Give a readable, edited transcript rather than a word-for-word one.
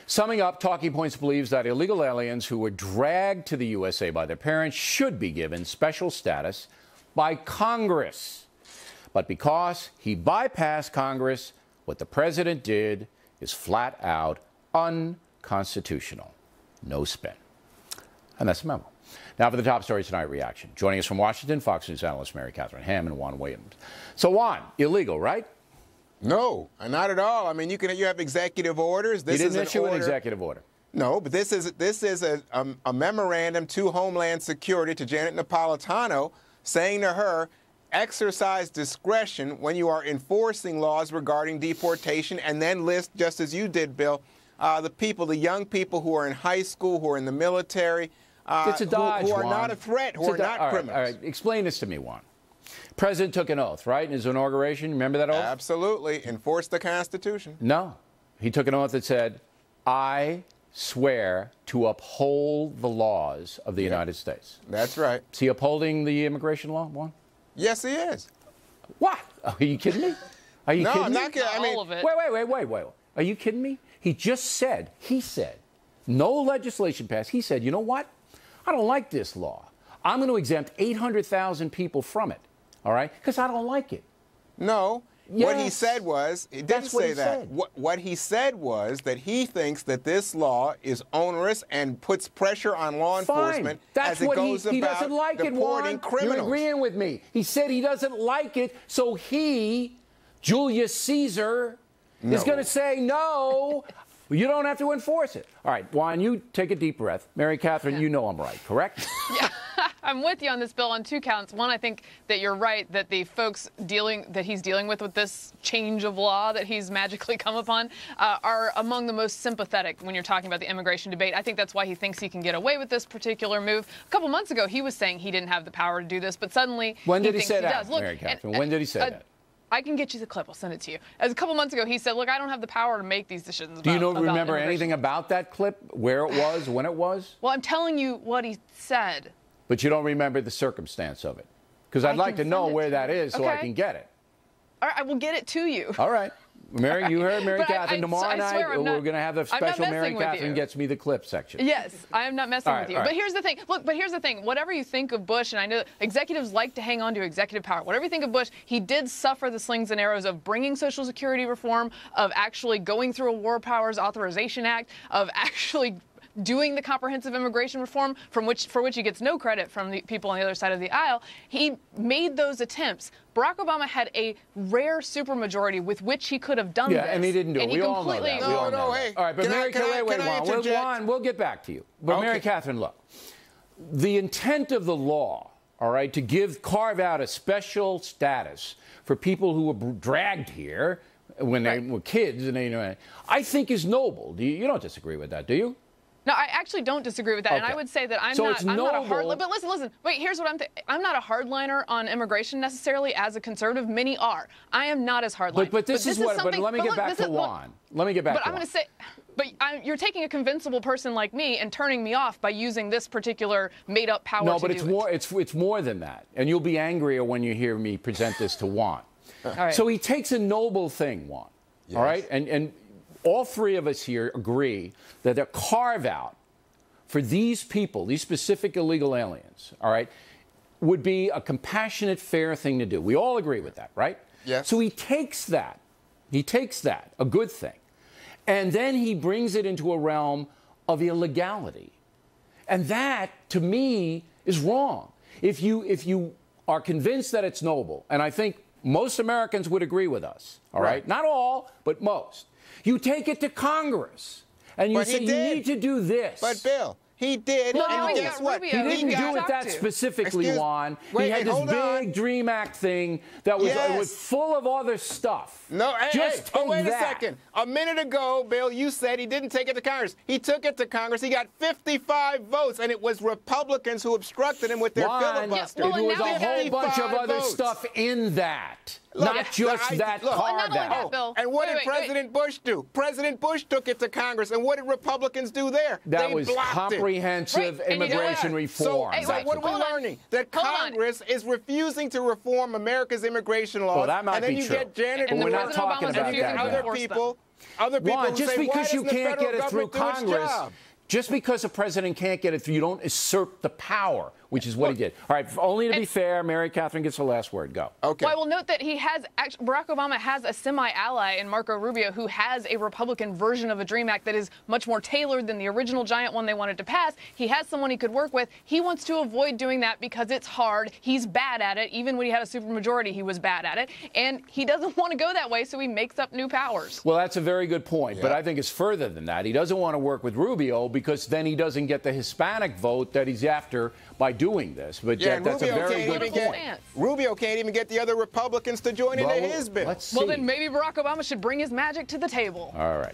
Summing up, Talking Points believes that illegal aliens who were dragged to the USA by their parents should be given special status by Congress. But because he bypassed Congress, what the president did is flat out unconstitutional. No spin. And that's the memo. Now for the top stories tonight, reaction. Joining us from Washington, Fox News analyst Mary Catherine Ham and Juan Williams. So Juan, illegal, right? No, not at all. I mean, you have executive orders. This didn't issue an executive order. No, but this is a memorandum to Homeland Security, to Janet Napolitano, saying to her, exercise discretion when you are enforcing laws regarding deportation, and then list, just as you did, Bill, the young people who are in high school, who are in the military, it's a dodge, who are Juan. not a threat, who are not criminals. All right, explain this to me, Juan. President took an oath, right, in his inauguration. Remember that oath? Absolutely. Enforce the Constitution. No. He took an oath that said, I swear to uphold the laws of the United States. That's right. Is he upholding the immigration law, Juan? Yes, he is. What? Are you kidding me? Are you kidding me? No, I'm not kidding. I mean, all of it. Wait. Are you kidding me? He said, no legislation passed. He said, you know what? I don't like this law. I'm going to exempt 800,000 people from it. All right? Because I don't like it. No. Yes. What he said was, he didn't say that. What he said was that he thinks that this law is onerous and puts pressure on law enforcement as it goes about he doesn't like it, Juan. criminals. You're agreeing with me. He said he doesn't like it, so he, Julius Caesar, is going to say, no, you don't have to enforce it. All right, Juan, you take a deep breath. Mary Catherine, you know I'm right, correct? Yeah. I'm with you on this bill on two counts. One, I think that you're right that the folks he's dealing with this change of law that he's magically come upon are among the most sympathetic when you're talking about the immigration debate. I think that's why he thinks he can get away with this particular move. A couple months ago, he was saying he didn't have the power to do this, but suddenly when did he say that, does. Look, Mary Catherine? When did he say that? I can get you the clip. I'll send it to you. As a couple months ago, he said, look, I don't have the power to make these decisions Do you about remember anything about that clip? Where it was? When it was? Well, I'm telling you what he said. But you don't remember the circumstance of it? Because I'd like to know where that is so I can get it. All right, I will get it to you. All right. Mary, you heard Mary Catherine. Tomorrow night, we're going to have the special Mary Catherine Gets Me the Clip section. Yes, I am not messing with you. But here's the thing. Look, whatever you think of Bush, and I know executives like to hang on to executive power, whatever you think of Bush, he did suffer the slings and arrows of bringing Social Security reform, of actually going through a War Powers Authorization Act, of actually doing the comprehensive immigration reform, for which he gets no credit from the people on the other side of the aisle. He made those attempts. Barack Obama had a rare supermajority with which he could have done this. Yeah, and he didn't do it. We all know that. Hey, all right, but Mary, Juan, we'll get back to you. But Mary Catherine, look, the intent of the law, all right, to carve out a special status for people who were dragged here when they were kids, and I think is noble. You don't disagree with that, do you? No, I actually don't disagree with that, and I would say that I'm not a hardliner. But listen. Wait, here's what I'm not a hardliner on immigration necessarily as a conservative. Many are. I am not as hardline. But this is what. But let me get back to Juan. Let me get back to Juan. But I'm going to say. But you're taking a convincible person like me and turning me off by using this particular made-up power. No, but it's more than that, and you'll be angrier when you hear me present this to Juan. All right. So he takes a noble thing, Juan. Yes. All right, and all three of us here agree that a carve-out for these people, these specific illegal aliens, all right, would be a compassionate, fair thing to do. We all agree with that, right? Yes. So he takes that, a good thing, and then he brings it into a realm of illegality. And that, to me, is wrong. If you are convinced that it's noble, and I think most Americans would agree with us, all right? Not all, but most. You take it to Congress, and you say, you need to do this. But, Bill, he did, and guess what? He didn't do it that specifically, Juan. He had this big DREAM Act thing that was full of other stuff. No, wait a second. A minute ago, Bill, you said he didn't take it to Congress. He took it to Congress. He got 55 votes, and it was Republicans who obstructed him with their filibuster. There was a whole bunch of other stuff in that. Not just that carve-out. And what did President Bush do? President Bush took it to Congress, and what did Republicans do there? That was comprehensive immigration reform. So what are we learning? That Congress is refusing to reform America's immigration laws. Well, that might be true. And then you get Janet we're not talking about that. Other people other people Juan, who just say, because why you doesn't the can't federal get it through government do its Congress, job? just because a president can't get it through, you don't usurp the power, which is what he did. All right, only to be fair, Mary Catherine gets the last word. Go. Okay. Well, I will note that Barack Obama has a semi-ally in Marco Rubio who has a Republican version of a DREAM Act that is much more tailored than the original giant one they wanted to pass. He has someone he could work with. He wants to avoid doing that because it's hard. He's bad at it. Even when he had a supermajority, he was bad at it. And he doesn't want to go that way, so he makes up new powers. Well, that's a very good point, but I think it's further than that. He doesn't want to work with Rubio because then he doesn't get the Hispanic vote that he's after by doing this. But Yeah, that's a very good point. Rubio can't even get the other Republicans to join into his bill. Let's see. Well, then maybe Barack Obama should bring his magic to the table. All right.